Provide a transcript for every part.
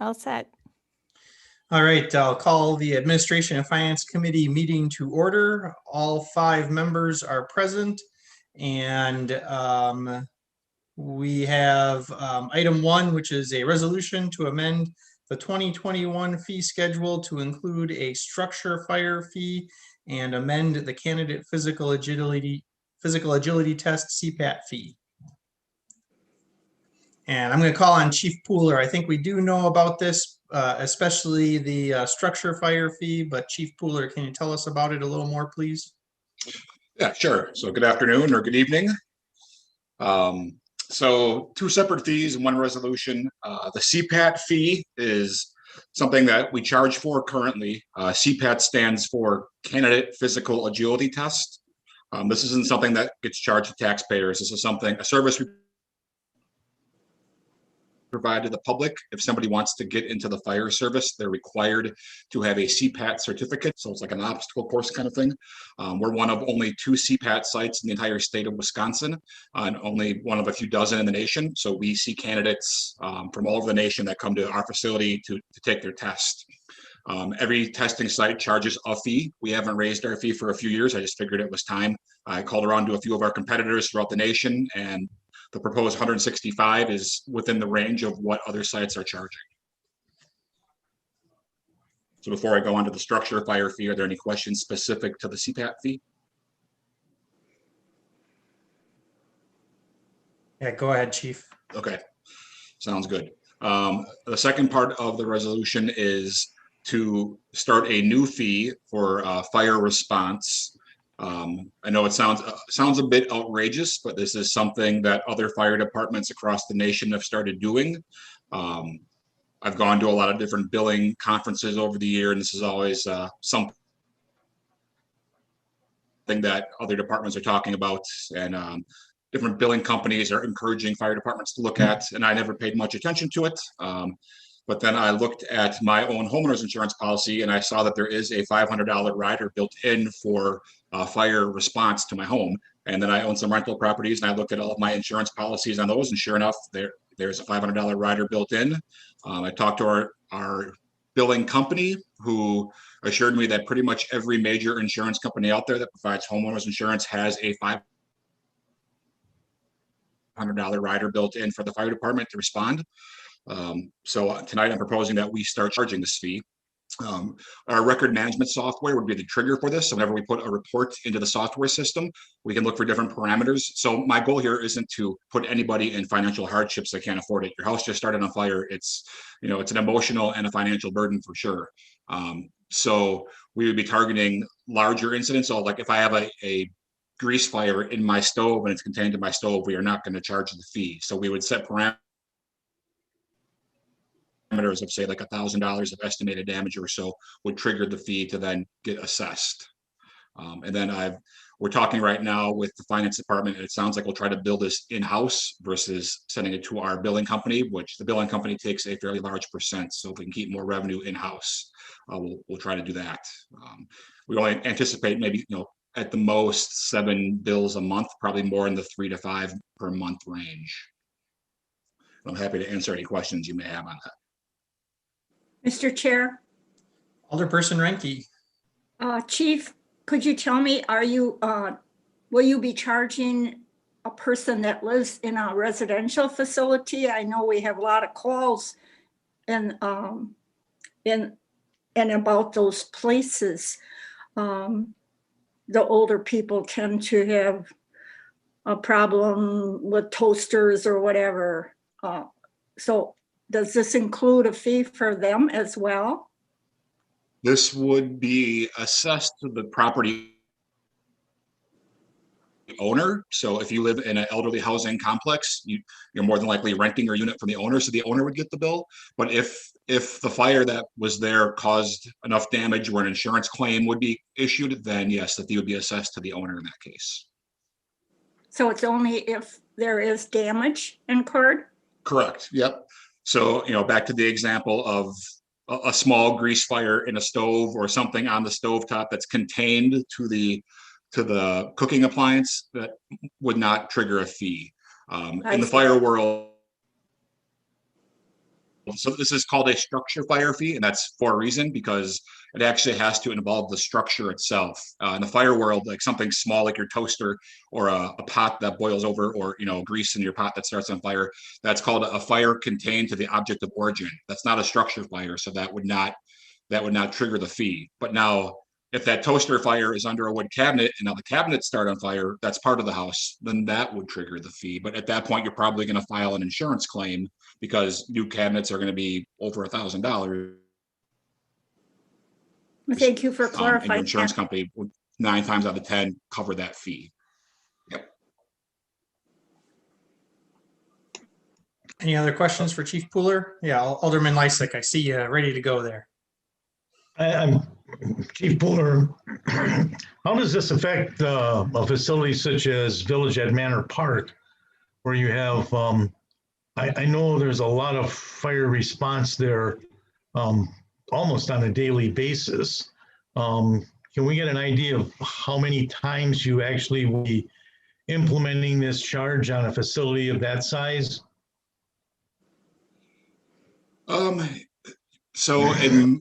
All set. All right, I'll call the Administration and Finance Committee meeting to order. All 5 members are present, and we have item 1, which is a resolution to amend the 2021 fee schedule to include a structure fire fee and amend the candidate physical agility test CPAT fee. And I'm going to call on Chief Pooler. I think we do know about this, especially the structure fire fee, but Chief Pooler, can you tell us about it a little more, please? Yeah, sure. So good afternoon or good evening. So 2 separate fees and 1 resolution. The CPAT fee is something that we charge for currently. CPAT stands for Candidate Physical Agility Test. This isn't something that gets charged to taxpayers. This is a service we provide to the public. If somebody wants to get into the fire service, they're required to have a CPAT certificate. So it's like an obstacle course kind of thing. We're one of only 2 CPAT sites in the entire state of Wisconsin, and only one of a few dozen in the nation. So we see candidates from all over the nation that come to our facility to take their test. Every testing site charges a fee. We haven't raised our fee for a few years. I just figured it was time. I called around to a few of our competitors throughout the nation, and the proposed $165 is within the range of what other sites are charging. So before I go on to the structure fire fee, are there any questions specific to the CPAT fee? Yeah, go ahead, Chief. Okay, sounds good. The second part of the resolution is to start a new fee for fire response. I know it sounds a bit outrageous, but this is something that other fire departments across the nation have started doing. I've gone to a lot of different billing conferences over the year, and this is always something that other departments are talking about, and different billing companies are encouraging fire departments to look at, and I never paid much attention to it. But then I looked at my own homeowner's insurance policy, and I saw that there is a $500 rider built in for fire response to my home. And then I own some rental properties, and I looked at all of my insurance policies on those, and sure enough, there's a $500 rider built in. I talked to our billing company, who assured me that pretty much every major insurance company out there that provides homeowners insurance has a $500 rider built in for the fire department to respond. So tonight I'm proposing that we start charging this fee. Our record management software would be the trigger for this. So whenever we put a report into the software system, we can look for different parameters. So my goal here isn't to put anybody in financial hardships that can't afford it. Your house just started on fire. It's an emotional and a financial burden for sure. So we would be targeting larger incidents. So like if I have a grease fire in my stove and it's contained in my stove, we are not going to charge the fee. So we would set parameters of say like $1,000 of estimated damage or so would trigger the fee to then get assessed. And then we're talking right now with the finance department, and it sounds like we'll try to build this in-house versus sending it to our billing company, which the billing company takes a fairly large percent. So if we can keep more revenue in-house, we'll try to do that. We only anticipate maybe, at the most 7 bills a month, probably more in the 3 to 5 per month range. I'm happy to answer any questions you may have on that. Mr. Chair. Alderperson Renke. Chief, could you tell me, will you be charging a person that lives in a residential facility? I know we have a lot of calls and about those places. The older people tend to have a problem with toasters or whatever. So does this include a fee for them as well? This would be assessed to the property owner. So if you live in an elderly housing complex, you're more than likely renting your unit from the owner, so the owner would get the bill. But if the fire that was there caused enough damage where an insurance claim would be issued, then yes, the fee would be assessed to the owner in that case. So it's only if there is damage incurred? Correct. Yep. So, back to the example of a small grease fire in a stove or something on the stovetop that's contained to the cooking appliance, that would not trigger a fee. In the fire world, So this is called a structure fire fee, and that's for a reason, because it actually has to involve the structure itself. In the fire world, like something small like your toaster or a pot that boils over, or grease in your pot that starts on fire, that's called a fire contained to the object of origin. That's not a structure fire, so that would not trigger the fee. But now, if that toaster fire is under a wood cabinet and now the cabinets start on fire, that's part of the house, then that would trigger the fee. But at that point, you're probably going to file an insurance claim because new cabinets are going to be over $1,000. Thank you for And clarifying. your insurance company would 9 times out of 10 cover that fee. Yep. Any other questions for Chief Pooler? Yeah, Alderman Lysick, I see you ready to go there. I'm Chief Pooler. How does this affect a facility such as Village at Manor Park, where you have, I know there's a lot of fire response there almost on a daily basis. Can we get an idea of how many times you actually will be implementing this charge on a facility of that size? So in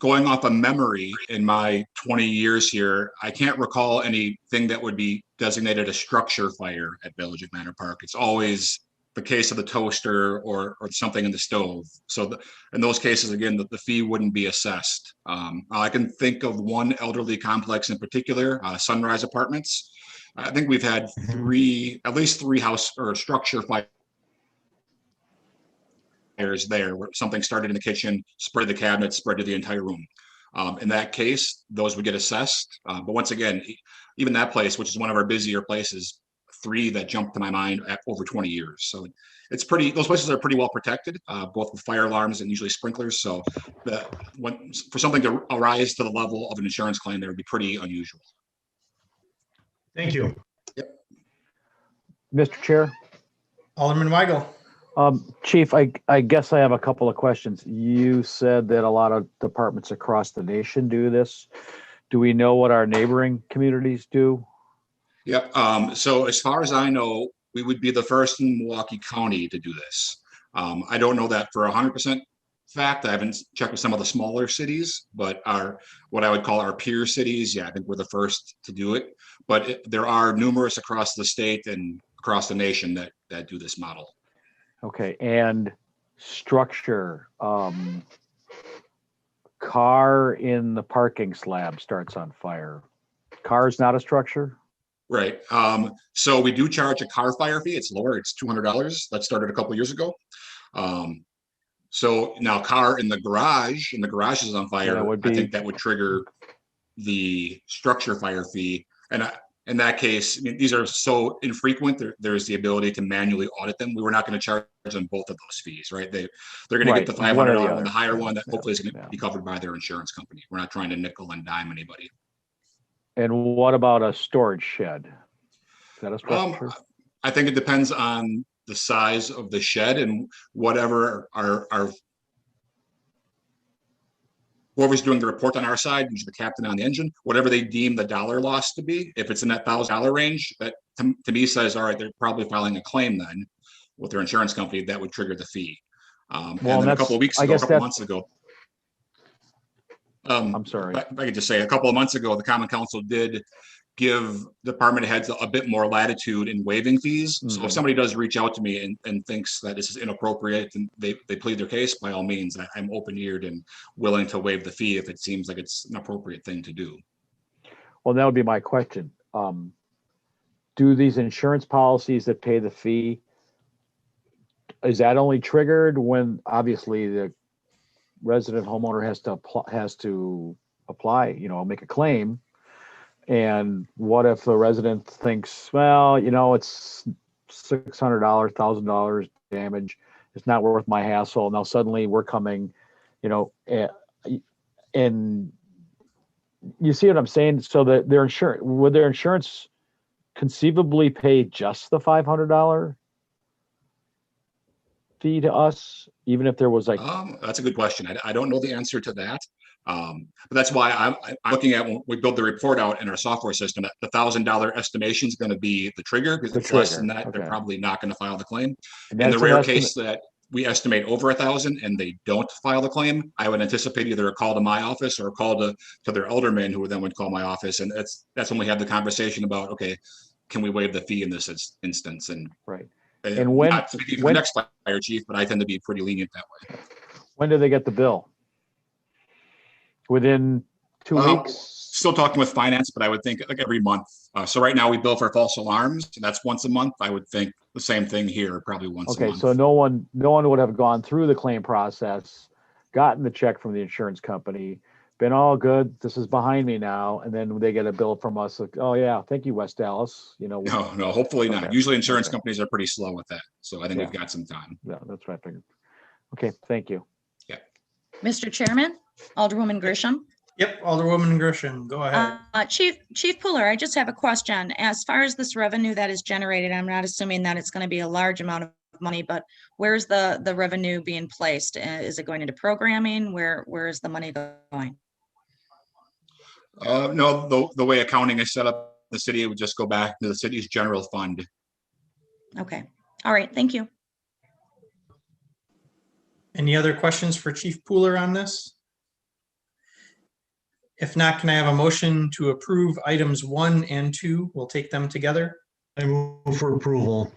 going off of memory, in my 20 years here, I can't recall anything that would be designated a structure fire at Village at Manor Park. It's always the case of the toaster or something in the stove. So in those cases, again, the fee wouldn't be assessed. I can think of one elderly complex in particular, Sunrise Apartments. I think we've had at least three house or structure fires there, where something started in the kitchen, spread the cabinet, spread to the entire room. In that case, those would get assessed. But once again, even that place, which is one of our busier places, 3 that jumped to my mind at over 20 years. So those places are pretty well protected, both with fire alarms and usually sprinklers. So for something to arise to the level of an insurance claim, that would be pretty unusual. Thank you. Yep. Mr. Chair. Alderman Weigel. Chief, I guess I have a couple of questions. You said that a lot of departments across the nation do this. Do we know what our neighboring communities do? Yep. So as far as I know, we would be the first in Milwaukee County to do this. I don't know that for 100% fact. I haven't checked with some of the smaller cities, but what I would call our peer cities, yeah, I think we're the first to do it. But there are numerous across the state and across the nation that do this model. Okay, and structure, car in the parking slab starts on fire. Car is not a structure? Right. So we do charge a car fire fee. It's lower. It's $200. That started a couple years ago. So now car in the garage is on fire. I think that would trigger the structure fire fee. And in that case, I mean, these are so infrequent. There's the ability to manually audit them. We were not going to charge them both of those fees, right? They're going to get the $500 one, the higher one that hopefully is going to be covered by their insurance company. We're not trying to nickel and dime anybody. And what about a storage shed? Is that a structure? I think it depends on the size of the shed and whatever whoever's doing the report on our side, usually the captain on the engine, whatever they deem the dollar loss to be. If it's in that $1,000 range, that to me says, all right, they're probably filing a claim then with their insurance company that would trigger the fee. And then a couple of months ago, I'm sorry. I could just say a couple of months ago, the Common Council did give department heads a bit more latitude in waiving fees. Mm-hmm. So if somebody does reach out to me and thinks that this is inappropriate and they plead their case, by all means, I'm open-eared and willing to waive the fee if it seems like it's an appropriate thing to do. Well, that would be my question. Do these insurance policies that pay the fee, is that only triggered when obviously the resident homeowner has to apply, make a claim? And what if the resident thinks, well, it's $600, $1,000 damage. It's not worth my hassle. Now suddenly we're coming, and you see what I'm saying? So that would their insurance conceivably pay just the $500 fee to us, even if there was that's a good question. I don't know the answer to that. But that's why I'm looking at when we build the report out in our software system, that the $1,000 estimation is going to be the trigger, because if it's less than that, they're probably not going to file the claim. In the rare case that we estimate over 1,000 and they don't file the claim, I would anticipate either a call to my office or a call to their alderman, who then would call my office. And that's when we have the conversation about, okay, can we waive the fee in this instance? And Right. And when, not speaking for the next fire chief, but I tend to be pretty lenient that way. when do they get the bill? Within 2 weeks? Still talking with finance, but I would think like every month. So right now we bill for false alarms, and that's once a month. I would think the same thing here, probably once a Okay, month. so no one would have gone through the claim process, gotten the check from the insurance company, been all good. This is behind me now, and then they get a bill from us like, oh yeah, thank you, West Dallas. You know. No, hopefully not. Okay. Usually insurance Okay. companies are pretty slow with that, so I think Yeah. we've got some time. Yeah, that's what I figured. Okay, thank you. Mr. Chairman, Alderwoman Grisham. Yep, Alderwoman Grisham, go ahead. Chief Puller, I just have a question. As far as this revenue that is generated, I'm not assuming that it's going to be a large amount of money, but where's the revenue being placed? Is it going into programming? Where is the money going? No, the way accounting is set up, the city would just go back to the city's general fund. Okay. All right. Thank you. Any other questions for Chief Pooler on this? If not, can I have a motion to approve items 1 and 2? We'll take them together. I move for approval.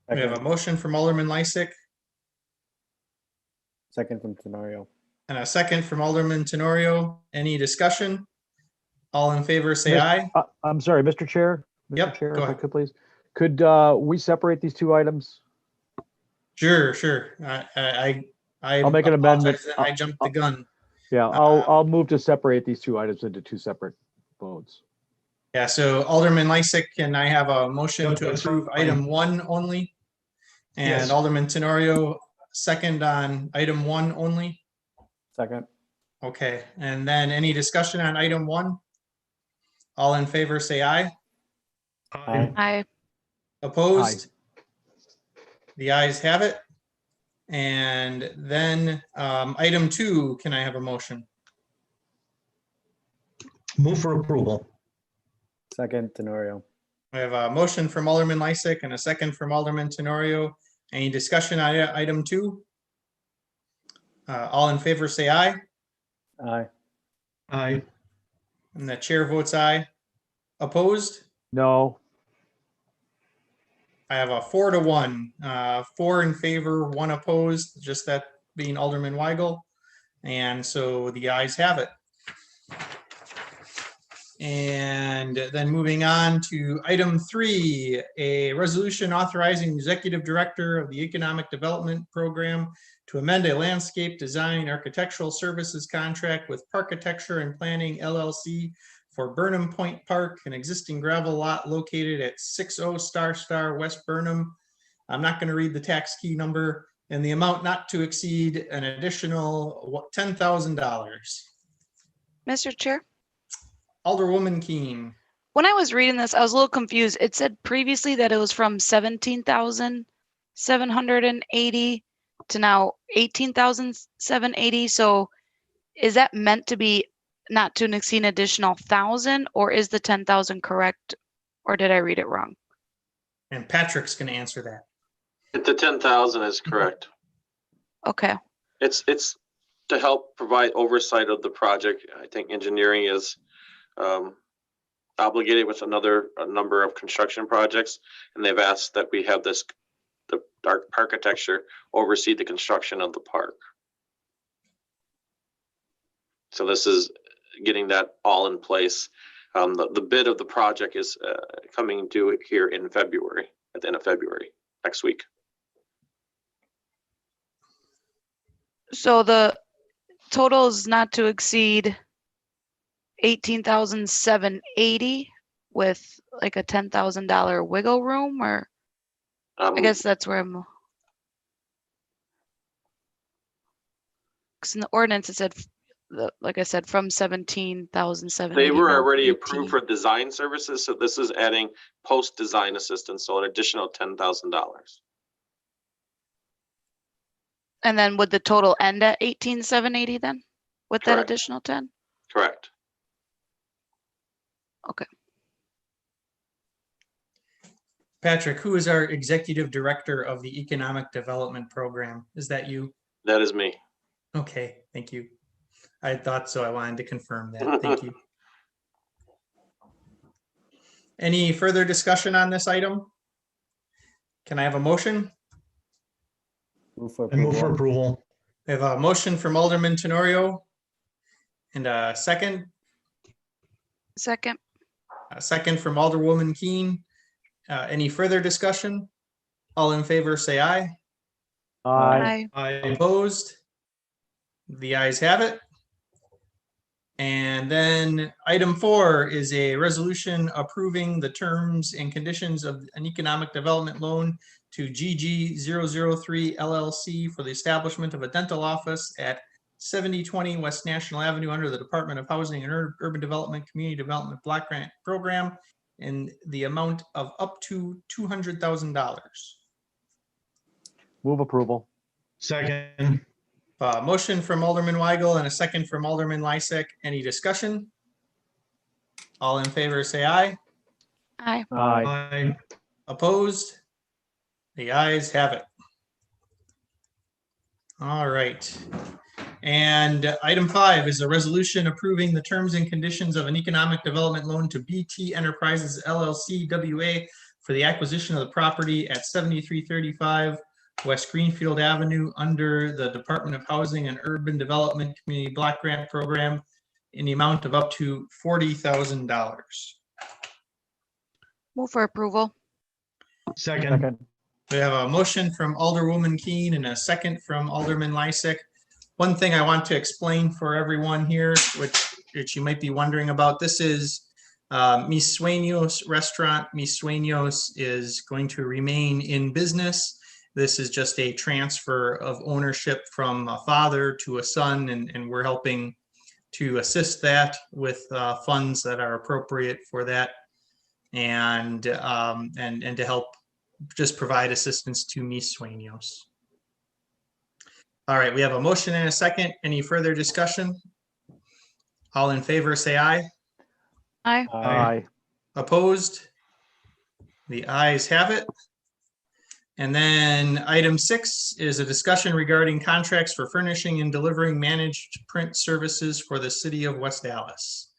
We have a motion from Alderman Lysick Second from Tenorio. and a second from Alderman Tenorio. Any discussion? All in favor, say aye. I'm sorry, Mr. Chair. Mr. Yep, Chair, go if I ahead. could please. Could we separate these two items? Sure. I'll make an amendment. apologize that I jumped the gun. Yeah, I'll move to separate these two items into two separate votes. Yeah, so Alderman Lysick, can I have a motion Yep, to that's approve fine. item 1 only? And Yes. Alderman Tenorio, second on item 1 only? Second. Okay, and then any discussion on item 1? All in favor, say aye. Aye. Aye. Opposed? The ayes have it. And then item 2, can I have a motion? Move for approval. Second, Tenorio. I have a motion from Alderman Lysick and a second from Alderman Tenorio. Any discussion on item 2? All in favor, say aye. Aye. Aye. And the chair votes aye. Opposed? No, I have a 4-1, 4 in favor, 1 opposed, just that being Alderman Weigel. And so the ayes have it. And then moving on to item 3, a resolution authorizing executive director of the Economic Development Program to amend a landscape design architectural services contract with Parkitecture and Planning LLC for Burnham Point Park, an existing gravel lot located at 60 Star West Burnham. I'm not going to read the tax key number, and the amount not to exceed an additional $10,000. Mr. Chair, Alderwoman Keene. when I was reading this, I was a little confused. It said previously that it was from 17,780 to now 18,780. So is that meant to be not to exceed an additional 1,000, or is the 10,000 correct, or did I read it wrong? And Patrick's going to answer that. The 10,000 is correct. Okay. It's to help provide oversight of the project. I think engineering is obligated with a number of construction projects, and they've asked that we have the architecture oversee the construction of the park. So this is getting that all in place. The bid of the project is coming due here in February, at the end of February, next week. So the total is not to exceed 18,780 with like a $10,000 wiggle room, or I guess that's where I'm. Because in the ordinance it said, like I said, from 17,780. They were down to already 18. approved for design services, so this is adding post-design assistance, so an additional $10,000. And then would the total end at 18,780 then, with that Correct. additional 10? Correct. Okay. Patrick, who is our executive director of the Economic Development Program? Is that you? That is me. Okay, thank you. I thought so. I wanted to confirm that. Thank you. Any further discussion on this item? Can I have a motion? Move for I move for approval. approval. We have a motion from Alderman Tenorio and a second Second. from Alderwoman Keene. Any further discussion? All in favor, say aye. Aye. Aye. Opposed? The ayes have it. And then item 4 is a resolution approving the terms and conditions of an economic development loan to GG003 LLC for the establishment of a dental office at 7020 West National Avenue under the Department of Housing and Urban Development Community Development Block Grant Program in the amount of up to $200,000. Move approval. Second. Motion from Alderman Weigel and a second from Alderman Lysak. Any discussion? All in favor, say aye. Aye. Aye. Aye. Opposed? The ayes have it. All right. And item 5 is a resolution approving the terms and conditions of an economic development loan to BT Enterprises LLC WA for the acquisition of the property at 7335 West Greenfield Avenue under the Department of Housing and Urban Development Community Block Grant Program in the amount of up to $40,000. Move for approval. Second. Second. We have a motion from Alderwoman Keene and a second from Alderman Lysak. One thing I want to explain for everyone here, which you might be wondering about, this is Mis Sueños Restaurant. Mis Sueños is going to remain in business. This is just a transfer of ownership from a father to a son, and we're helping to assist that with funds that are appropriate for that, and to help just provide assistance to Mis Sueños. All right, we have a motion and a second. Any further discussion? All in favor, say aye. Aye. Aye. Opposed? The ayes have it. And then item 6 is a discussion regarding contracts for furnishing and delivering managed print services for the city of West Dallas.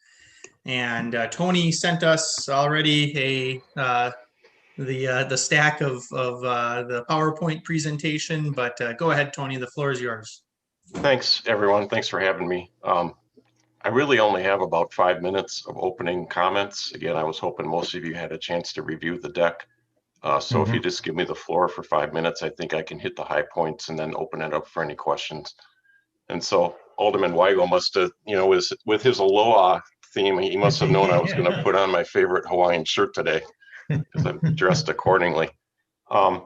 And Tony sent us already the stack of the PowerPoint presentation, but go ahead, Tony, the floor is yours. Thanks, everyone. Thanks for having me. I really only have about 5 minutes of opening comments. Again, I was hoping most of you had a chance to review the deck. So if you just give me the floor for 5 minutes, I think I can hit the high points and then open it up for any questions. And so Alderman Weigel must have, with his Aloha theme, he must have known I was going to put on my favorite Hawaiian shirt today because I'm dressed accordingly. I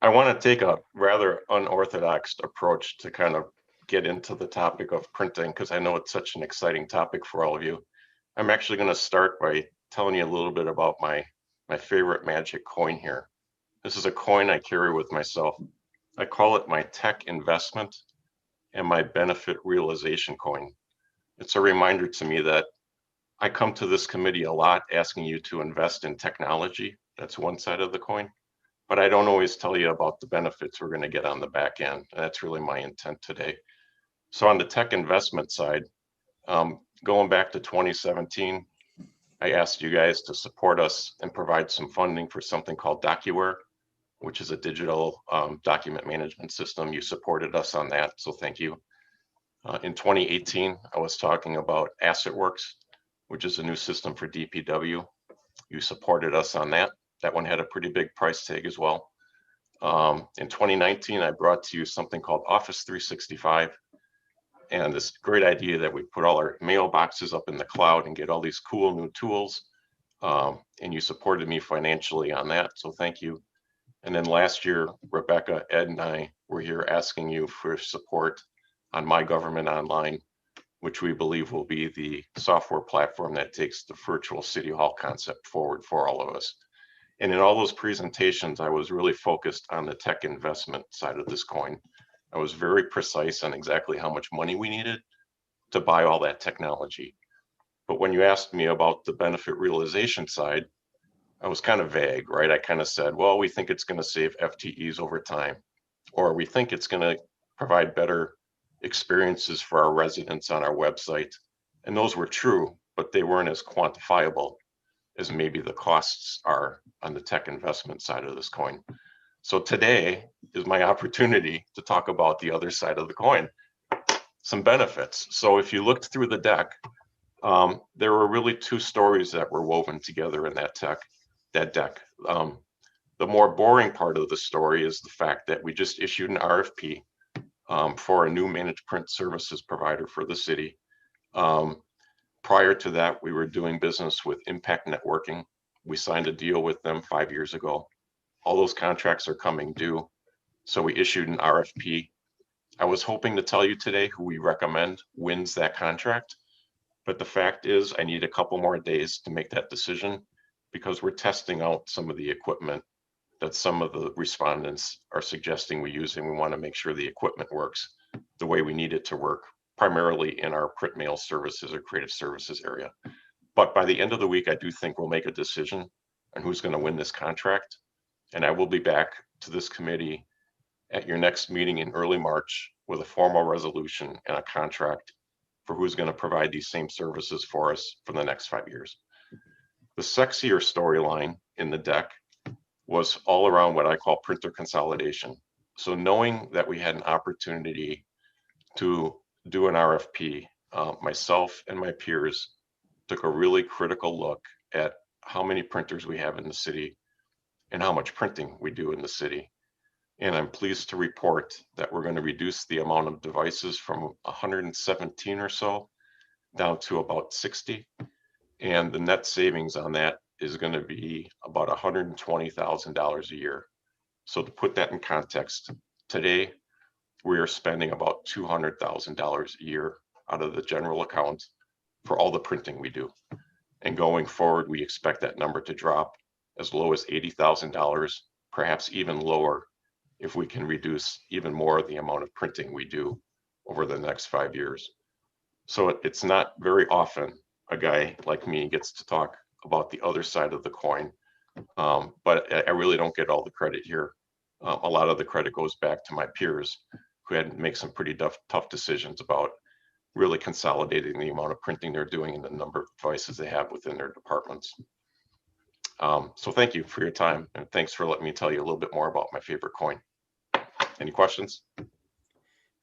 want to take a rather unorthodox approach to kind of get into the topic of printing because I know it's such an exciting topic for all of you. I'm actually going to start by telling you a little bit about my favorite magic coin here. This is a coin I carry with myself. I call it my tech investment and my benefit realization coin. It's a reminder to me that I come to this committee a lot asking you to invest in technology. That's one side of the coin, but I don't always tell you about the benefits we're going to get on the back end. That's really my intent today. So on the tech investment side, going back to 2017, I asked you guys to support us and provide some funding for something called DocuWare, which is a digital document management system. You supported us on that, so thank you. In 2018, I was talking about AssetWorks, which is a new system for DPW. You supported us on that. That one had a pretty big price tag as well. In 2019, I brought to you something called Office 365. And this great idea that we put all our mailboxes up in the cloud and get all these cool new tools. And you supported me financially on that, so thank you. And then last year, Rebecca, Ed, and I were here asking you for support on My Government Online, which we believe will be the software platform that takes the virtual city hall concept forward for all of us. And in all those presentations, I was really focused on the tech investment side of this coin. I was very precise on exactly how much money we needed to buy all that technology. But when you asked me about the benefit realization side, I was kind of vague, right? I kind of said, well, we think it's going to save FTEs over time, or we think it's going to provide better experiences for our residents on our website. And those were true, but they weren't as quantifiable as maybe the costs are on the tech investment side of this coin. So today is my opportunity to talk about the other side of the coin, some benefits. So if you looked through the deck, there were really two stories that were woven together in that deck. The more boring part of the story is the fact that we just issued an RFP for a new managed print services provider for the city. Prior to that, we were doing business with Impact Networking. We signed a deal with them 5 years ago. All those contracts are coming due. So we issued an RFP. I was hoping to tell you today who we recommend wins that contract. But the fact is, I need a couple more days to make that decision because we're testing out some of the equipment that some of the respondents are suggesting we use, and we want to make sure the equipment works the way we need it to work, primarily in our print mail services or creative services area. But by the end of the week, I do think we'll make a decision on who's going to win this contract. And I will be back to this committee at your next meeting in early March with a formal resolution and a contract for who's going to provide these same services for us for the next 5 years. The sexier storyline in the deck was all around what I call printer consolidation. So knowing that we had an opportunity to do an RFP, myself and my peers took a really critical look at how many printers we have in the city and how much printing we do in the city. And I'm pleased to report that we're going to reduce the amount of devices from 117 or so down to about 60. And the net savings on that is going to be about $120,000 a year. So to put that in context, today we are spending about $200,000 a year out of the general account for all the printing we do. And going forward, we expect that number to drop as low as $80,000, perhaps even lower, if we can reduce even more of the amount of printing we do over the next 5 years. So it's not very often a guy like me gets to talk about the other side of the coin, but I really don't get all the credit here. A lot of the credit goes back to my peers who had to make some pretty tough decisions about really consolidating the amount of printing they're doing and the number of devices they have within their departments. So thank you for your time, and thanks for letting me tell you a little bit more about my favorite coin. Any questions?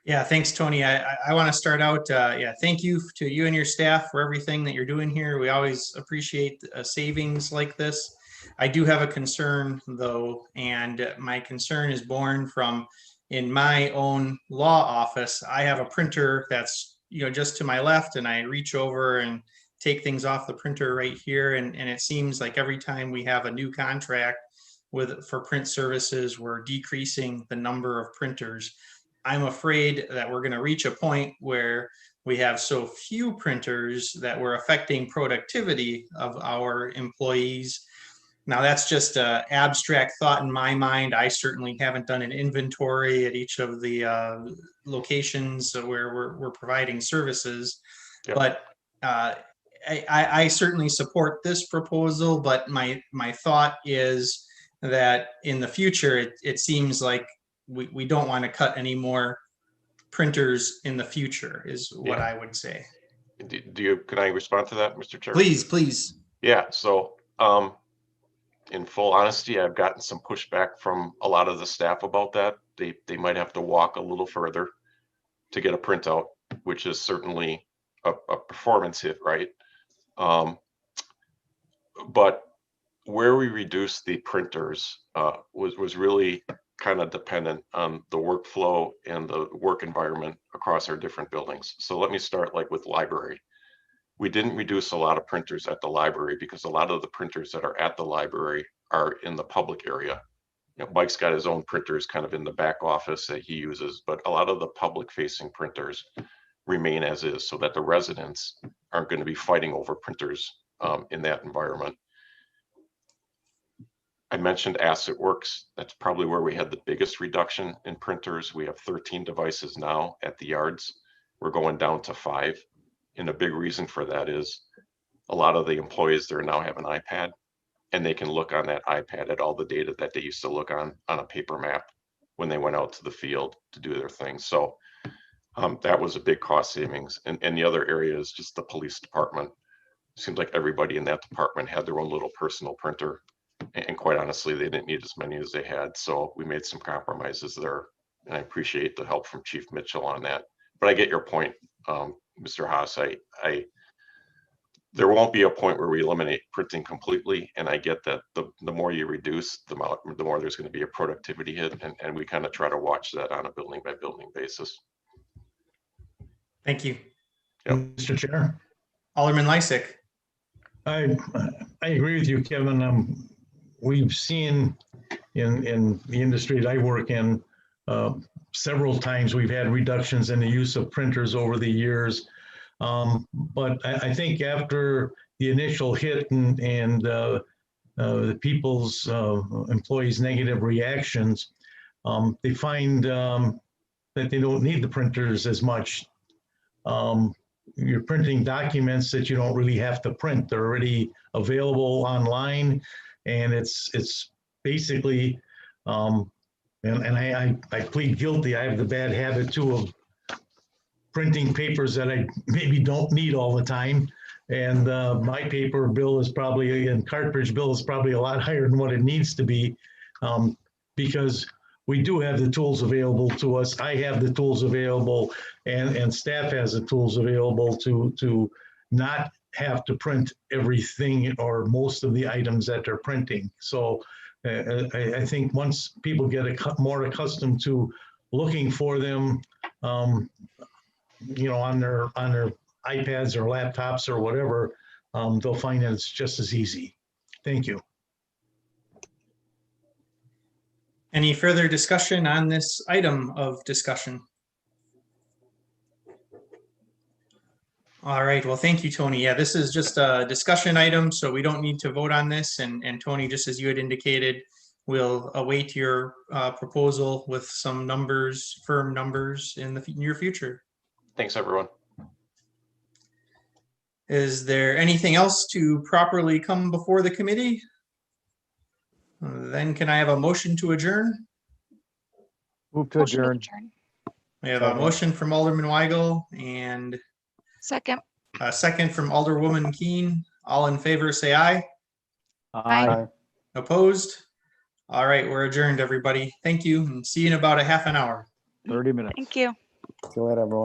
Yeah, thanks, Tony. I want to start out. Yeah, thank you to you and your staff for everything that you're doing here. We always appreciate savings like this. I do have a concern, though, and my concern is born from in my own law office. I have a printer that's just to my left, and I reach over and take things off the printer right here. And it seems like every time we have a new contract for print services, we're decreasing the number of printers. I'm afraid that we're going to reach a point where we have so few printers that we're affecting productivity of our employees. Now, that's just an abstract thought in my mind. I certainly haven't done an inventory at each of the locations where we're providing services. Yep. But I certainly support this proposal, but my thought is that in the future, it seems like we don't want to cut any more printers in the future is what I would say. Can I respond to that, Mr. Chair? Please. Yeah, so in full honesty, I've gotten some pushback from a lot of the staff about that. They might have to walk a little further to get a printout, which is certainly a performance hit, right? But where we reduced the printers was really kind of dependent on the workflow and the work environment across our different buildings. So let me start with library. We didn't reduce a lot of printers at the library because a lot of the printers that are at the library are in the public area. Mike's got his own printers kind of in the back office that he uses, but a lot of the public facing printers remain as is so that the residents aren't going to be fighting over printers in that environment. I mentioned Asset Works. That's probably where we had the biggest reduction in printers. We have 13 devices now at the yards. We're going down to 5. And a big reason for that is a lot of the employees there now have an iPad. and they can look on that iPad at all the data that they used to look on a paper map when they went out to the field to do their thing. So that was a big cost savings. And the other area is just the police department. Seems like everybody in that department had their own little personal printer. And quite honestly, they didn't need as many as they had. So we made some compromises there. And I appreciate the help from Chief Mitchell on that. But I get your point, Mr. Haas. There won't be a point where we eliminate printing completely. And I get that the more you reduce the amount, the more there's going to be a productivity hit. And we kind of try to watch that on a building by building basis. Thank you. Yep. Mr. Chair. Alderman Lysick. I agree with you, Kevin. We've seen in the industry that I work in, several times we've had reductions in the use of printers over the years. But I think after the initial hit and the people's employees' negative reactions, they find that they don't need the printers as much. You're printing documents that you don't really have to print. They're already available online, and it's basically, and I plead guilty. I have the bad habit too of printing papers that I maybe don't need all the time. And my paper bill is probably, and cartridge bill is probably a lot higher than what it needs to be, because we do have the tools available to us. I have the tools available, and staff has the tools available to not have to print everything or most of the items that they're printing. So I think once people get more accustomed to looking for them, on their iPads or laptops or whatever, they'll find that it's just as easy. Thank you. Any further discussion on this item of discussion? All right, well, thank you, Tony. Yeah, this is just a discussion item, so we don't need to vote on this. And Tony, just as you had indicated, we'll await your proposal with some numbers, firm numbers in the near future. Thanks, everyone. Is there anything else to properly come before the committee? Then can I have a motion to adjourn? Move to Motion to adjourn. adjourn. We have a motion from Alderman Weigel and Second. a second from Alderwoman Keene. All in favor, say aye. Aye. Aye. Opposed? All right, we're adjourned, everybody. Thank you, and see you in about a half an hour. 30 minutes. Thank you. See you later, everyone.